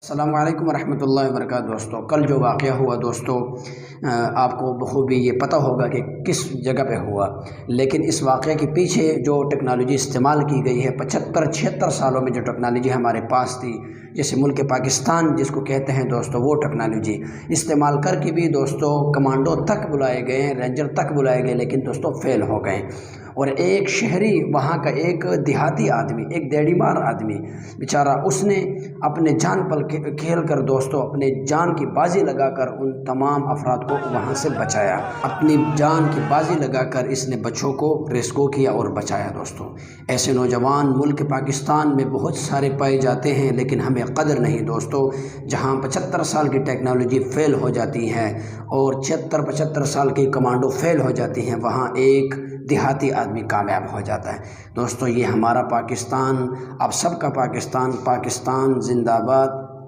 السلام علیکم ورحمۃ اللہ وبرکاتہ۔ دوستو، کل جو واقعہ ہوا دوستو، آپ کو بخوبی یہ پتہ ہوگا کہ کس جگہ پہ ہوا، لیکن اس واقعے کے پیچھے جو ٹیکنالوجی استعمال کی گئی ہے 75-76 سالوں میں جو ٹیکنالوجی ہمارے پاس تھی، جیسے ملک پاکستان جس کو کہتے ہیں دوستو، وہ ٹیکنالوجی استعمال کر کے بھی دوستو کمانڈو تک بلائے گئے ہیں، رینجر تک بلائے گئے، لیکن دوستو فیل ہو گئے۔ اور ایک شہری وہاں کا ایک دیہاتی آدمی، ایک دیڑی مار آدمی بیچارہ، اس نے اپنے جان پر کھیل کر دوستو اپنے جان کی بازی لگا کر ان تمام افراد کو وہاں سے بچایا۔ اپنی جان کی بازی لگا کر اس نے بچوں کو ریسکیو کیا اور بچایا۔ دوستو، ایسے نوجوان ملک پاکستان میں بہت سارے پائے جاتے ہیں، لیکن ہمیں قدر نہیں دوستو۔ جہاں 75 سال کی ٹیکنالوجی فیل ہو جاتی ہے اور 76-75 سال کی کمانڈو فیل ہو جاتی ہیں، وہاں ایک دیہاتی آدمی کامیاب ہو جاتا ہے۔ دوستو، یہ ہمارا پاکستان، اب سب کا پاکستان زندہ باد۔